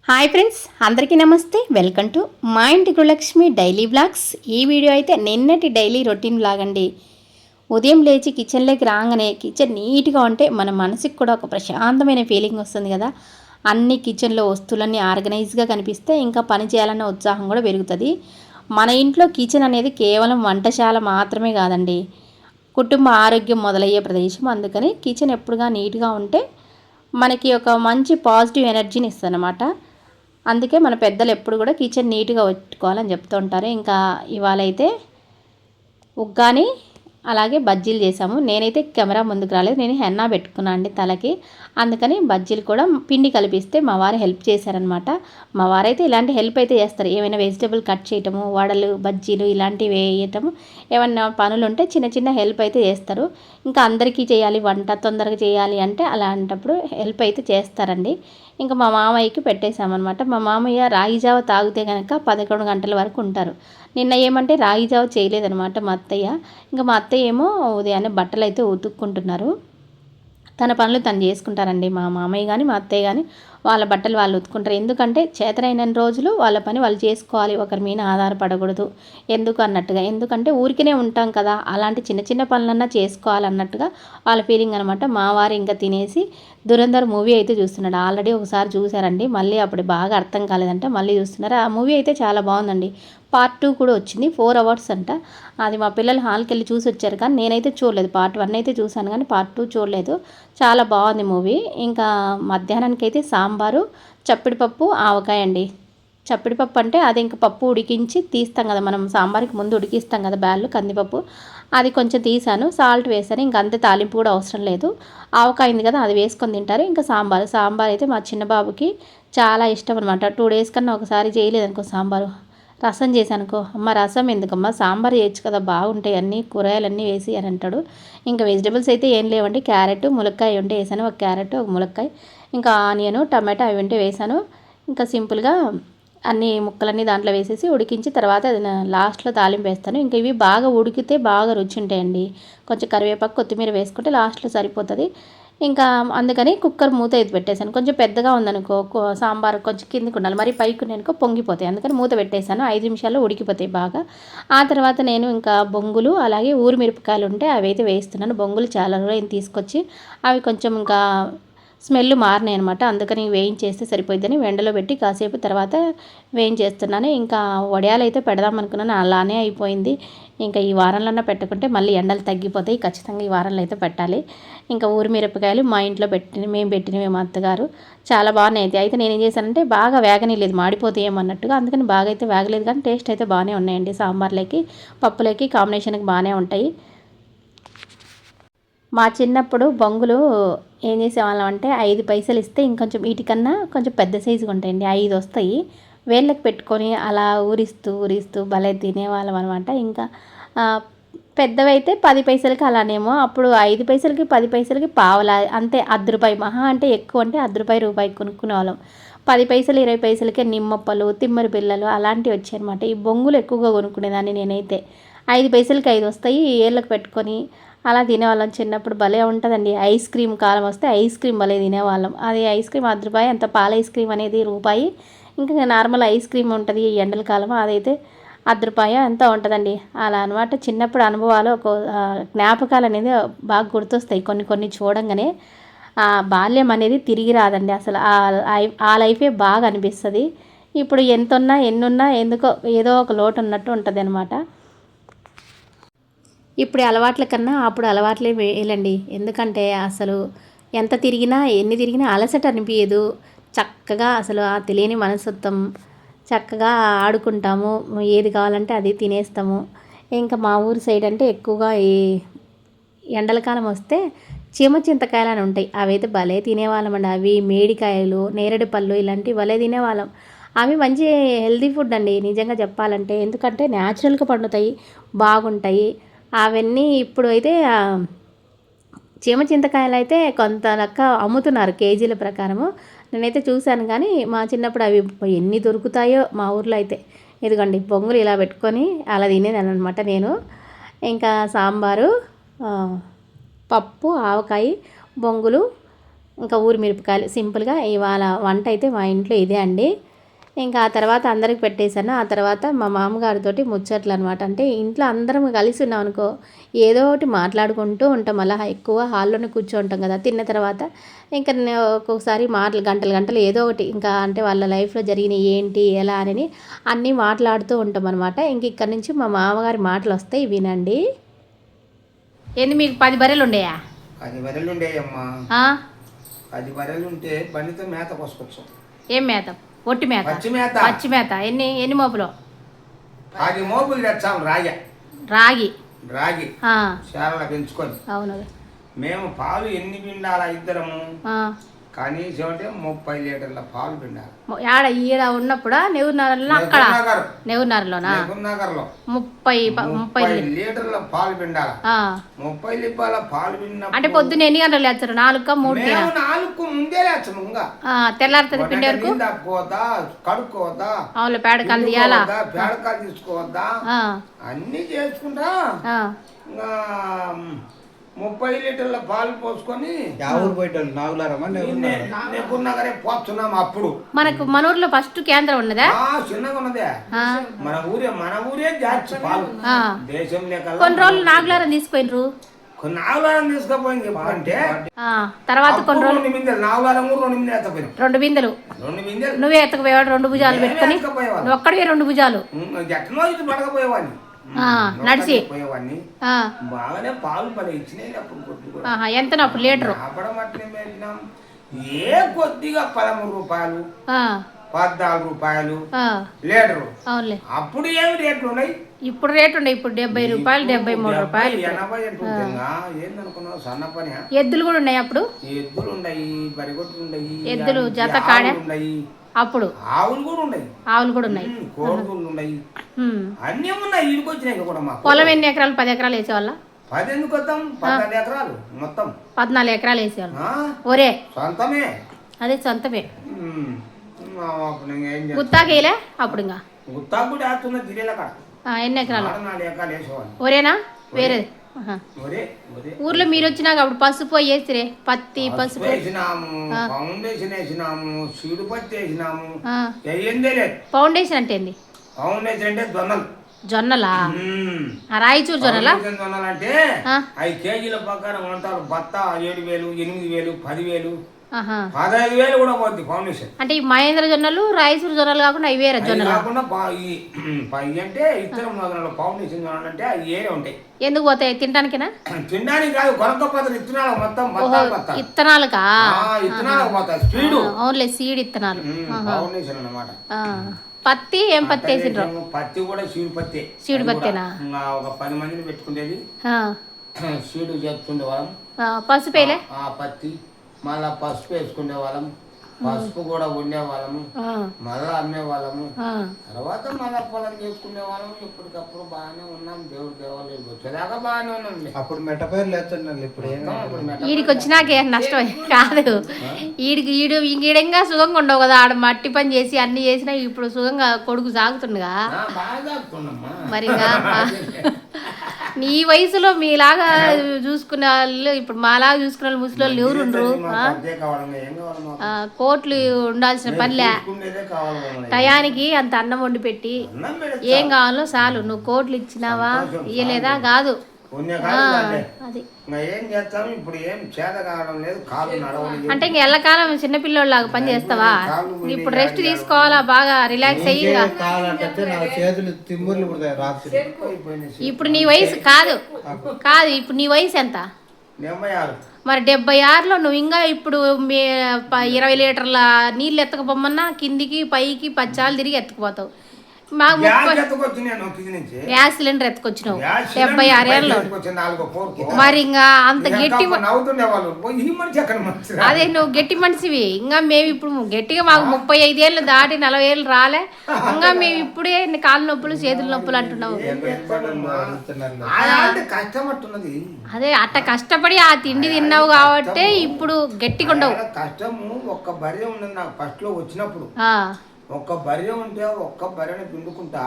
Hi friends, అందరికీ నమస్తే. Welcome to మా ఇంటి గృహలక్ష్మి డైలీ వ్లాగ్స్. ఈ వీడియో అయితే నిన్నటి డైలీ రొటీన్ వ్లాగ్ అండి. ఉదయం లేచి కిచెన్లోకి రాగానే కిచెన్ నీట్గా ఉంటే మన మనసుకి కూడా ఒక ప్రశాంతమైన ఫీలింగ్ వస్తుంది కదా. అన్ని కిచెన్లో వస్తువులన్నీ ఆర్గనైజ్గా కనిపిస్తే ఇంకా పని చేయాలన్న ఉత్సాహం కూడా పెరుగుతుంది. మన ఇంట్లో కిచెన్ అనేది కేవలం వంటశాల మాత్రమే కాదండి, కుటుంబ ఆరోగ్యం మొదలయ్యే ప్రదేశం. అందుకని కిచెన్ ఎప్పుడుగా నీట్గా ఉంటే మనకి ఒక మంచి పాజిటివ్ ఎనర్జీని ఇస్తుంది అన్నమాట. అందుకే మన పెద్దలు ఎప్పుడు కూడా కిచెన్ నీట్గా పెట్టుకోవాలని చెప్తూ ఉంటారు. ఇంకా ఇవాళ అయితే ఉగ్గాని అలాగే బజ్జీలు చేసాము. నేనైతే కెమెరా ముందుకు రాలేదు, నేను హెన్నా పెట్టుకున్నాను అండి తలకి. అందుకని బజ్జీలు కూడా పిండి కలిపిస్తే మా వారు హెల్ప్ చేశారనమాట. మా వారైతే ఇలాంటి హెల్ప్ అయితే చేస్తారు. ఏమైనా వెజిటేబుల్ కట్ చేయటము, వడలు బజ్జీలు ఇలాంటివి వేయటము, ఏమన్నా పనులు ఉంటే చిన్న చిన్న హెల్ప్ అయితే చేస్తారు. ఇంకా అందరికీ చేయాలి వంట తొందరగా చేయాలి అంటే అలాంటప్పుడు హెల్ప్ అయితే చేస్తారండి. ఇంకా మా మామయ్యకి పెట్టేశామన్నమాట. మా మామయ్య రాగి జావ తాగితే కనుక 11 గంటల వరకు ఉంటారు. నిన్న ఏమంటే రాగి జావ చేయలేదనమాట మా అత్తయ్య. ఇంకా మా అత్తయ్య ఏమో ఉదయాన్నే బట్టలు అయితే ఉతుక్కుంటున్నారు. తన పనులు తను చేసుకుంటారండి. మా మామయ్య కానీ మా అత్తయ్య కానీ వాళ్ళ బట్టలు వాళ్ళు ఉతుక్కుంటారు. ఎందుకంటే చేతనైన రోజులు వాళ్ళ పని వాళ్ళు చేసుకోవాలి, ఒకరి మీద ఆధారపడకూడదు. ఎందుకు అన్నట్టుగా, ఎందుకంటే ఊరికనే ఉంటాం కదా, అలాంటి చిన్న చిన్న పనులన్నా చేసుకోవాలన్నట్టుగా వాళ్ళ ఫీలింగ్ అనమాట. మా వారు ఇంకా తినేసి దురంధర్ మూవీ అయితే చూస్తున్నాడు. ఆల్రెడీ ఒకసారి చూశారండి, మళ్ళీ అప్పుడు బాగా అర్థం కాలేదంటే మళ్ళీ చూస్తున్నారు. ఆ మూవీ అయితే చాలా బాగుందండి. పార్ట్ 2 కూడా వచ్చింది, 4 అవర్స్ అంట. అది మా పిల్లలు హాల్కి వెళ్ళి చూసి వచ్చారు, కానీ నేనైతే చూడలేదు. పార్ట్ 1 అయితే చూశాను కానీ పార్ట్ 2 చూడలేదు. చాలా బాగుంది మూవీ. ఇంకా మధ్యాహ్నానికి అయితే సాంబారు, చప్పిడిపప్పు, ఆవకాయ అండి. చప్పిడిపప్పు అంటే అది ఇంకా పప్పు ఉడికించి తీస్తాం కదా, మనం సాంబార్కి ముందు ఉడికిస్తాం కదా బ్యాళ్ళు, కందిపప్పు, అది కొంచెం తీసాను, సాల్ట్ వేసాను. ఇంకా అంతే, తాలింపు కూడా అవసరం లేదు. ఆవకాయ ఉంది కదా, అది వేసుకొని తింటారు. ఇంకా సాంబార్ అయితే మా చిన్న బాబుకి చాలా ఇష్టం అనమాట. 2 డేస్ కన్నా ఒకసారి చేయలేదనుకో సాంబారు. రసం చేశానుకో, అమ్మ రసం ఎందుకమ్మా, సాంబార్ చేయొచ్చు కదా, బాగుంటాయి అన్నీ కూరగాయలన్నీ వేసి అని అంటాడు. ఇంకా వెజిటబుల్స్ అయితే ఏం లేవండి, క్యారెట్ ములక్కాయ ఉంటే వేసాను, ఒక క్యారెట్ ఒక ములక్కాయ, ఇంకా ఆనియను టమాటా అవి ఉంటే వేసాను. ఇంకా సింపుల్గా అన్ని ముక్కలన్నీ దాంట్లో వేసేసి ఉడికించి తర్వాత అది లాస్ట్లో తాలింపు వేస్తాను. ఇంకా ఇవి బాగా ఉడికితే బాగా రుచి ఉంటాయండి. కొంచెం కరివేపాకు కొత్తిమీర వేసుకుంటే లాస్ట్లో సరిపోతుంది. ఇంకా అందుకని కుక్కర్ మూత అయితే పెట్టేశాను. కొంచెం పెద్దగా ఉందనుకో సాంబార్ కొంచెం కిందికి ఉండాలి, మరి పైకి ఉన్నాయనుకో పొంగిపోతాయి. అందుకని మూత పెట్టేశాను, 5 నిమిషాల్లో ఉడికిపోతాయి బాగా. ఆ తర్వాత నేను ఇంకా బొంగులు అలాగే ఊరిమిరపకాయలు ఉంటే అవి అయితే వేస్తున్నాను. బొంగులు చాలా రోజులు తీసుకొచ్చి అవి కొంచెం ఇంకా స్మెల్ మారినాయి అనమాట. అందుకని వేయించేస్తే సరిపోయిద్దని ఎండలో పెట్టి కాసేపు తర్వాత వేయించేస్తున్నాను. ఇంకా వడియాలు అయితే పెడదాం అనుకున్నాను, అలానే అయిపోయింది. ఇంకా ఈ వారంలోనే పెట్టుకుంటే మళ్ళీ ఎండలు తగ్గిపోతాయి, ఖచ్చితంగా ఈ వారంలో అయితే పెట్టాలి. ఇంకా ఊరిమిరపకాయలు మా ఇంట్లో మేము పెట్టినవి మా అత్తగారు చాలా బాగున్నాయి. అయితే నేను ఏం చేశానంటే బాగా వేగనీయలేదు, మాడిపోతాయి ఏమన్నట్టుగా, అందుకని బాగా అయితే వేగలేదు, కానీ టేస్ట్ అయితే బాగానే ఉన్నాయండి. సాంబార్లోకి పప్పులోకి కాంబినేషన్కి బాగానే ఉంటాయి. మా చిన్నప్పుడు బొంగులు ఏం చేసేవాళ్ళం అంటే 5 పైసలు ఇస్తే ఇంకొంచెం వీటికన్నా కొంచెం పెద్ద సైజుగా ఉంటాయండి, 5 వస్తాయి. వేళ్ళకి పెట్టుకొని అలా ఊరిస్తూ ఊరిస్తూ భలే తినేవాళ్ళం అనమాట. ఇంకా పెద్దవైతే 10 పైసలకి అలానేమో, అప్పుడు 5 పైసలకి 10 పైసలకి పావలా అంతే, రూపాయి మహా అంటే, ఎక్కువ అంటే రూపాయి కొనుక్కునే వాళ్ళం. 10 పైసలు 20 పైసలకే నిమ్మప్పలు తిమ్మరి బిళ్ళలు అలాంటివి వచ్చాయన్నమాట. ఈ బొంగులు ఎక్కువగా కొనుక్కునేదాన్ని నేనైతే. 5 పైసలకి 5 వస్తాయి, ఏళ్ళకి పెట్టుకొని అలా తినేవాళ్ళం చిన్నప్పుడు. భలే ఉంటుందండి. ఐస్ క్రీమ్ కాలం వస్తే ఐస్ క్రీమ్ భలే తినేవాళ్ళం. అది ఐస్ క్రీమ్ రూపాయి, అంత పాల ఐస్ క్రీమ్ అనేది రూపాయి. ఇంకా నార్మల్ ఐస్ క్రీమ్ ఉంటుంది ఈ ఎండల కాలం, అదైతే రూపాయి ఎంత ఉంటుందండి. అలా అనమాట చిన్నప్పుడు అనుభవాలు, ఒక జ్ఞాపకాలు అనేది బాగా గుర్తొస్తాయి కొన్ని కొన్ని చూడంగానే. ఆ బాల్యం అనేది తిరిగి రాదండి అసలు. ఆ లైఫే బాగా అనిపిస్తుంది. ఇప్పుడు ఎంతున్నా ఎన్నున్నా ఎందుకో ఏదో ఒక లోటు ఉన్నట్టు ఉంటుంది అనమాట. ఇప్పుడు అలవాట్ల కన్నా అప్పుడు అలవాట్లే వేయాలండి. ఎందుకంటే అసలు ఎంత తిరిగినా ఎన్ని తిరిగినా అలసట అనిపించదు. చక్కగా అసలు ఆ తెలియని మనస్తత్వం, చక్కగా ఆడుకుంటాము, ఏది కావాలంటే అది తినేస్తాము. ఇంకా మా ఊరు సైడ్ అంటే ఎక్కువగా ఈ ఎండల కాలం వస్తే చింతకాయలు అని ఉంటాయి, అవైతే భలే తినేవాళ్ళం అండి. అవి మేడికాయలు, నేరేడు పళ్ళు ఇలాంటివి భలే తినేవాళ్ళం. అవి మంచి హెల్తీ ఫుడ్ అండి నిజంగా చెప్పాలంటే, ఎందుకంటే న్యాచురల్గా పండుతాయి, బాగుంటాయి. అవన్నీ ఇప్పుడు అయితే చింతకాయలు అయితే కొంత లెక్క అమ్ముతున్నారు కేజీల ప్రకారము. నేనైతే చూశాను, కానీ మా చిన్నప్పుడు అవి ఎన్ని దొరుకుతాయో మా ఊర్లో అయితే. ఇదిగోండి బొంగులు ఇలా పెట్టుకొని అలా తినేదాన్ని అనమాట నేను. ఇంకా సాంబారు, పప్పు, ఆవకాయ, బొంగులు, ఇంకా ఊరి మిరపకాయలు సింపుల్గా ఇవాళ వంట అయితే మా ఇంట్లో ఇదే అండి. ఇంకా ఆ తర్వాత అందరికి పెట్టేశాను. ఆ తర్వాత మా మామగారితోటి ముచ్చట్లు అనమాట. అంటే ఇంట్లో అందరం కలిసి ఉన్నాం అనుకో ఏదో ఒకటి మాట్లాడుకుంటూ ఉంటాం. అలా ఎక్కువ హాల్లోనే కూర్చుంటాం కదా. తిన్న తర్వాత ఇంకా ఒక్కొక్కసారి గంటలు గంటలు ఏదో ఒకటి ఇంకా అంటే వాళ్ళ లైఫ్లో జరిగిన ఏంటి ఎలా అని అన్నీ మాట్లాడుతూ ఉంటాం అనమాట. ఇంక ఇక్కడ నుంచి మా మామగారి మాటలు వస్తాయి వినండి. ఏంది మీకు 10 బర్రెలు ఉండేయా? 10 బర్రెలు ఉండేయమ్మా. 10 బర్రెలు ఉంటే బండితో మేత కోసుకొచ్చాం. ఏం మేత? ఒట్టి మేత? పచ్చి మేత. ఎన్ని మోపులు? 10 మోపులు తెచ్చాం. రాగి చాలా పెంచుకొని. అవును. మేము పాలు ఎన్ని పిండాలా ఇద్దరము? కనీసం అంటే 30 లీటర్ల పాలు పిండాలి. ఈడ ఉన్నప్పుడా నెవురునగర్లో? అక్కడ నెవురునగర్లోనా? 30 లీటర్ల పాలు పిండాలి. 30 లీటర్ల పాలు పిండిన అంటే పొద్దున్న ఎన్ని గంటలు లేస్తారు? 4 3 4 ముందే లేచాము. ఇంకా తెల్లారుతుంది పిండి వరకు పోదా కడుక్కోవద్దా? అవును. పేడకాలు తీయాలా? పేడకాలు తీసుకోవద్దా? అన్ని చేసుకుంటా 30 లీటర్ల పాలు పోసుకొని నెప్పున్నగరే పోతున్నాం. అప్పుడు మన ఊర్లో ఫస్ట్ కేంద్రం ఉన్నదా? చిన్నగా ఉన్నదే. మన ఊరే జాచి పాలు దేశం లేక కొన్ని రోజులు నాగులారం తీసుకుపోయినరు. కొన్ని నాగులారం తీసుకుపోయింది. ఎప్పుడంటే తర్వాత కొన్ని రోజులు 2 బిందెలు నాగులారం 2 బిందెలు ఎత్తపోయినాం. 2 బిందెలు నువ్వే ఎత్తకపోయాడు. 2 భుజాలు పెట్టుకుని ఒక్కడివే 2 భుజాలు ఎట్టనో ఇది పడకపోయేవాడిని. నడిచి పోయేవాడిని. బాగానే పాలు పని ఇచ్చినాయి. అప్పుడు ఎంత అప్పుడు లీటరు? ఏ కొద్దిగా 13 రూపాయలు 14 రూపాయలు లీటరు. అప్పుడు ఏమి రేట్లు ఉన్నాయి? ఇప్పుడు రేటు ఉన్నాయి. ఇప్పుడు 70 రూపాయలు 73 రూపాయలు 80 ఏందనుకున్నావు? సన్న పని. ఎద్దులు కూడా ఉన్నాయి అప్పుడు. ఎద్దులు ఉన్నాయి, బరిగొడ్లు ఉన్నాయి, ఎద్దులు జత కాడే ఉన్నాయి. అప్పుడు ఆవులు కూడా ఉన్నాయి. కోడుగుళ్ళు ఉన్నాయి. అన్నీ ఉన్నాయి. ఇడికి వచ్చినాయి కూడా. మా పొలం ఎన్ని ఎకరాలు? 10 ఎకరాలు వేసేవాళ్ళ? 10 ఎందుకు వద్దాం? 14 ఎకరాలు మొత్తం. 14 ఎకరాలు వేసేవాళ్ళు. ఒరే సొంతమే. అదే సొంతమే. గుత్తాకేలే అప్పుడు? ఇంకా గుత్తాకు కూడా వేస్తున్నా. జిల్లేల కాడ ఎన్ని ఎకరాలు? 4 ఎకరాలు వేసేవాళ్ళు. ఒరేనా? వేరే ఊర్లో మీరు వచ్చినాక అప్పుడు పసుపు వేసిరే? పత్తి పసుపు వేసినాము, ఫౌండేషన్ వేసినాము, సీడు పత్తి వేసినాము. ఫౌండేషన్ అంటే ఏంది? ఫౌండేషన్ అంటే జొన్నలా? రాయచూరు జొన్నలా? జొన్నలు అంటే 5 కేజీల ప్రకారం ఉంటారు. బత్త 7,000, 8,000, 10,000, 15,000 కూడా పోద్ది ఫౌండేషన్. అంటే ఈ మహేంద్ర జొన్నలు రాయచూరు జొన్నలు కాకుండా అవి వేరే జొన్నలు కాకుండా అంటే ఇతరం ఫౌండేషన్ జొన్నలు అంటే అవి వేరే ఉంటాయి. ఎందుకు పోతాయి? తినడానికేనా? తినడానికి కాదు, కొనకపోతే ఇత్తనాలు మొత్తం ఇత్తనాలుగా? ఇత్తనాలకు పోతాయి. స్పీడ్ ఓన్లీ సీడ్ ఇత్తనాలు. ఫౌండేషన్ అన్నమాట. పత్తి ఏం పత్తి వేసిండ్రు? పత్తి కూడా సీడు పత్తి. సీడు పత్తేనా? ఒక 10 మందిని పెట్టుకునేది. సీడు చేస్తుండే వాళ్ళం. పసుపేలే? పత్తి మళ్ళా పసుపు వేసుకునే వాళ్ళం. పసుపు కూడా ఉండేవాళ్ళము. మళ్ళా అమ్మేవాళ్ళము. తర్వాత మళ్ళా పొలం చేసుకునే వాళ్ళము. ఎప్పటికప్పుడు బాగానే ఉన్నాం. దేవుడు దేవాలయం వచ్చేదాకా బాగానే ఉన్నాం. అప్పుడు మెట్టపేర్లు లేస్తున్నాం. ఇప్పుడు ఈడికి వచ్చినాకే నష్టం కాదు. ఈడంగా సుఖంగా ఉండవు కదా. ఆడ మట్టి పని చేసి అన్ని చేసినా ఇప్పుడు సుఖంగా కొడుకు సాగుతుండగా. మరి నీ వయసులో మీలాగా చూసుకునే వాళ్ళు ఇప్పుడు మాలాగా చూసుకునే వాళ్ళు ముసలి వాళ్ళు ఎవరు ఉండరు. కోట్లు ఉండాల్సిన పనిలే. టయానికి అంత అన్నం వండి పెట్టి ఏం కావాలో చాలు. నువ్వు కోట్లు ఇచ్చినావా ఇయ్యలేదా కాదు. అది అంటే ఇంక ఎల్లకాలం చిన్నపిల్లోళ్ళలాగా పని చేస్తావా? ఇప్పుడు రెస్ట్ తీసుకోవాలా, బాగా రిలాక్స్ అయ్యిగా. ఇప్పుడు నీ వయసు కాదు. ఇప్పుడు నీ వయసు ఎంత? మరి 76లో నువ్వు ఇంకా ఇప్పుడు 20 లీటర్ల నీళ్ళు ఎత్తకపోమన్నా కిందికి పైకి 10 సార్లు తిరిగి ఎత్తుకుపోతావు. మాకు గ్యాస్ సిలిండర్ ఎత్తుకొచ్చినావు 76 ఏళ్ళలో. మరి ఇంకా అంత గట్టి అదే నువ్వు గట్టి మనిషివి. ఇంకా మేము ఇప్పుడు గట్టిగా మాకు 35 ఏళ్ళు దాటి 40 ఏళ్ళు రాలే. ఇంకా మేము ఇప్పుడే కాళ్ళ నొప్పులు చేతుల నొప్పులు అంటున్నావు. అదే అట్ట కష్టపడి ఆ తిండి తిన్నావు కాబట్టి ఇప్పుడు గట్టిగా ఉండవు. కష్టము ఒక్క బర్రె ఉన్నది నాకు ఫస్ట్ లో వచ్చినప్పుడు. ఒక్క బర్రె ఉంటే ఒక్క బర్రెని పిండుకుంటా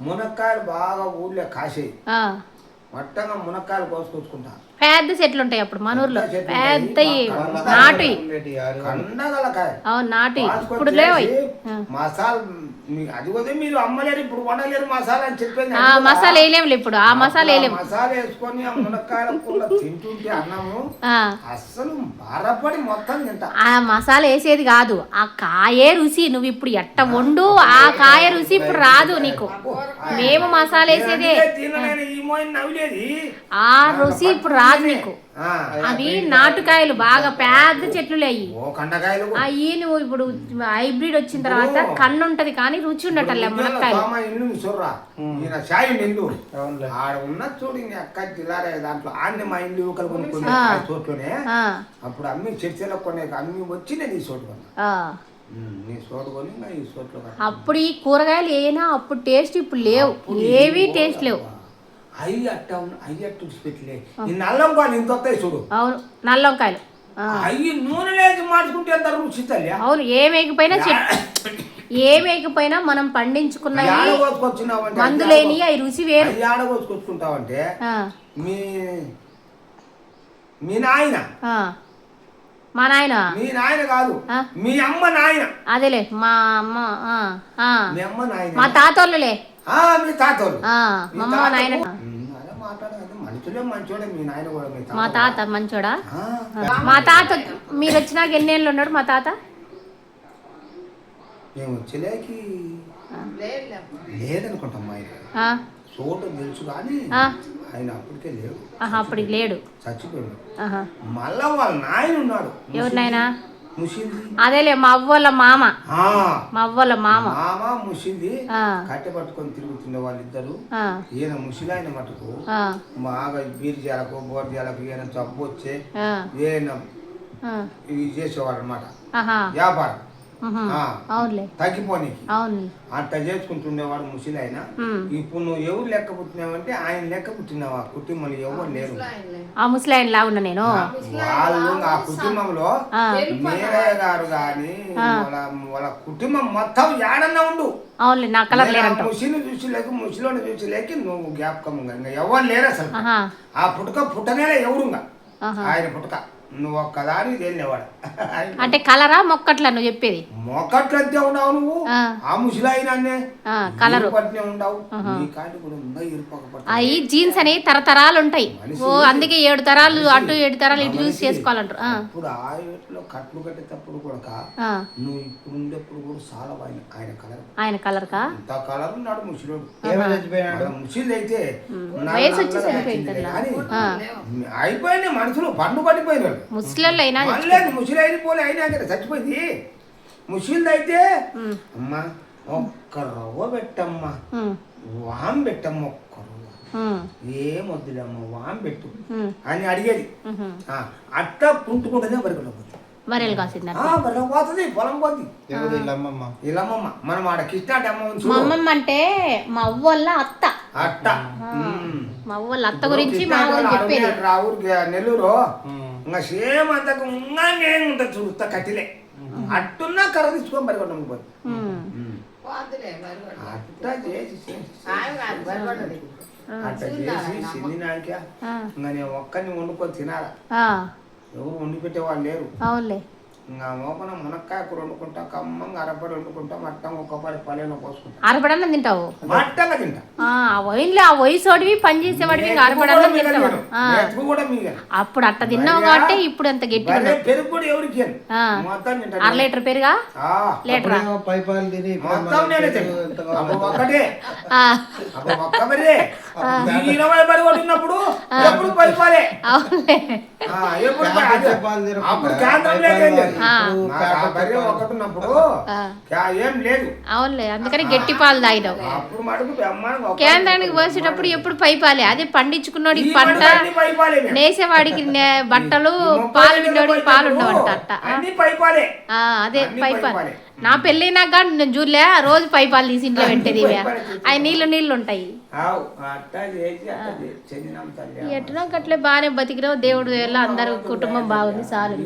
మునక్కాయలు బాగా ఊళ్ళో కాసేయి. మొట్టంగా మునక్కాయలు కోసుకొచ్చుకుంటా. పెద్ద చెట్లు ఉంటాయి అప్పుడు మన ఊర్లో, పెద్ద చెట్లు పెద్ద ఉంటాయి. నాటు కండగలకాయ అవును నాటు ఇప్పుడు లేవు అవి. మసాలా అది కూడా మీరు అమ్మలేరు ఇప్పుడు వండలేరు మసాలా అని చెప్పేది ఆ మసాలా వేయలేము ఇప్పుడు, ఆ మసాలా వేయలేము. మసాలా వేసుకొని ఆ మునక్కాయల కూర తింటుంటే అన్నము అస్సలు బారపడి మొత్తం తింటా. ఆ మసాలా వేసేది కాదు, ఆ కాయే రుచి. నువ్వు ఇప్పుడు ఎట్ట వండు ఆ కాయ రుచి ఇప్పుడు రాదు నీకు. మేము మసాలా వేసేదే, తినలేని ఈ మోయిన నవ్వులేది ఆ రుచి ఇప్పుడు రాదు నీకు. అవి నాటుకాయలు బాగా పెద్ద చెట్లు అయ్యి. అయ్యి నువ్వు ఇప్పుడు హైబ్రిడ్ వచ్చిన తర్వాత కన్ను ఉంటది కానీ రుచి ఉండటల్లే మునక్కాయలు. ఆడ ఉన్న చూడు అక్క జిల్లారే దాంట్లో ఆన్ని మా ఇల్లు యువకలు కొనుక్కునే చోట్లోనే అప్పుడు అమ్మి చర్చలో కొనే అమ్మి వచ్చి నేను ఈ చోటు కొన్నా. నీ చోటు కొని ఈ చోట్లో అప్పుడు ఈ కూరగాయలు ఏనా అప్పుడు టేస్ట్ ఇప్పుడు లేవు, ఏవి టేస్ట్ లేవు. అయ్యి అట్ట అయ్యి అట్టు పెట్టలే ఈ నల్లంకాయలు ఇంత వస్తాయి చూడు. అవును నల్లంకాయలు అయ్యి నూనె లేదు మార్చుకుంటే ఎంత రుచి తల్లి. అవును ఏమేకపోయినా మనం పండించుకున్నవి మందులేని అవి రుచి వేరు. ఆడగోసుకొచ్చుకుంటావంటే మీ మీ నాయన మా నాయన, మీ నాయన కాదు మీ అమ్మ నాయన. అదేలే మా అమ్మ మీ అమ్మ నాయన, మా తాతోళ్ళులే, మీ తాతోళ్ళు మా అమ్మ నాయన. మనుషులే మంచోడే మీ నాయన కూడా. మా తాత మంచోడా? మా తాత మీరు వచ్చినాక ఎన్ని ఏళ్ళు ఉన్నాడు మా తాత? మేము వచ్చేలేకి లేదనుకుంటాం ఆయన చోటు తెలుసు కానీ ఆయన అప్పటికే లేడు. అప్పటికి లేడు, చచ్చిపోయాడు. మళ్ళా వాళ్ళ నాయన ఉన్నాడు. ఎవరు నాయన? అదేలే మా అవ్వల మామ, మా అవ్వల మామ ముసింది కట్టె పట్టుకొని తిరుగుతుండే వాళ్ళిద్దరు. ఈయన ముసిలాయన మటుకు బాగా బీరు చేలకు బోర్ చేలకు ఈయన జబ్బు వచ్చే ఈయన ఇవి చేసేవాడు అనమాట వ్యాపారం తగ్గిపోనీ అట్లా చేసుకుంటుండేవాడు ముసిలాయన. ఇప్పుడు నువ్వు ఎవరు లెక్క పుట్టినావంటే ఆయన లెక్క పుట్టినావా? కుటుంబంలో ఎవరు లేరు. ఆ ముసలాయన లాగున్నా నేను. వాళ్ళు ఆ కుటుంబంలో మీరయ్య గారు గాని వాళ్ళ కుటుంబం మొత్తం ఏడన్నా ఉండు. అవునులే నా కలర్ లేదంట. ముసిని చూసి లేక ముసిలోని చూసి లేక నువ్వు జ్ఞాపకం ఎవరు లేరు అసలు. ఆ పుట్టనేలే ఎవరుగా ఆయన పుట్టక నువ్వు ఒక్కదాని తేలినవాడు. అంటే కలరా మొక్కట్లా నువ్వు చెప్పేది? మొక్కట్లు అంతే ఉన్నావు నువ్వు. ఆ ముసిలాయినాన్నే కలరు పట్టినే ఉండవు. అవి జీన్స్ అని తరతరాలు ఉంటాయి. ఓ అందుకే 7 తరాలు అటు 7 తరాలు ఇటు చూసి చేసుకోవాలంటారు. ఇప్పుడు ఆ వీటిలో కట్లు కట్టేటప్పుడు కూడా నువ్వు ఇప్పుడు ఉండేప్పుడు కూడా చాలా ఆయన కలర్, ఆయన కలర్ కా ఇంత కలర్ ఉన్నాడు ముసిలోడు. ముసిలు అయితే వయసు వచ్చి చనిపోయింది అయిపోయింది. మనుషులు పండు పడిపోయినాడు. ముసలి అయినా ముసలి అయిన పోలే అయినా చచ్చిపోయింది. ముసలిది అయితే అమ్మా ఒక్క రవ్వ పెట్టమ్మా, వామ్ పెట్టమ్మా, ఒక్క రవ్వ ఏం వద్దులేమ్మా వామ్ పెట్టు అని అడిగేది. అట్లా పుంటుకుంటేనే బరిగొట్టబోతుంది. బర్రెలు కాసింది పోతుంది పొలం పోతుంది. ఇల్లమ్మమ్మ మనం ఆడ కిష్టాటి అమ్మమ్మ అంటే మా అవ్వల్ల అత్త. అట్ట మా అవ్వల్ల అత్త గురించి మా ఊరు చెప్పేది. ఊరికి నెల్లూరు ఇంకా సేమ్ అంతకు నేను ఉంటుంది చూస్తా కట్టిలే అట్టున్నా కర్ర తీసుకొని బరిగొట్టం పోతుంది. అట్లా చేసి అట్లా చేసి చెందినాక ఇంకా నేను ఒక్కరిని వండుకొని తినాలా. ఎవరు వండి పెట్టేవాళ్ళు లేరు. అవునులే ఇంకా మోపన మునక్కాయ కూర వండుకుంటా, కమ్మంగా అరపడి వండుకుంటాం, మట్టం ఒక్కపడి పల్లెలో పోసుకుంటాం. అరపడన్నా తింటావు? మట్టంగా తింటా. ఆ వయసోడివి పని చేసేవాడివి అరపడన్నా తింటావు. అప్పుడు అట్ట తిన్నావు కాబట్టి ఇప్పుడు అంత గట్టిగా. పెరుగు కూడా ఎవరికి అర లీటర్ పెరుగా లీటరా? ఒక్కటే ఒక్క బరే 20 బరి కొట్టినప్పుడు ఎప్పుడు పైపాలే. అప్పుడు కేంద్రంలో ఏం లేదు. అవునులే అందుకని గట్టి పాలు తాగినావు. కేంద్రానికి పోసేటప్పుడు ఎప్పుడు పైపాలే. అదే పండించుకున్నోడికి పంట, నేసేవాడికి బట్టలు, పాలు పిండోడికి పాలు ఉండవంట. అట్ట అదే పైపాలు. నా పెళ్ళైనాక నేను చూడలే రోజు పైపాలు తీసి ఇంట్లో పెట్టేది. అవి నీళ్ళు ఉంటాయి. ఎట్లా గట్లే బాగానే బతికినావు. దేవుడు వల్ల అందరూ కుటుంబం బాగుంది చాలు.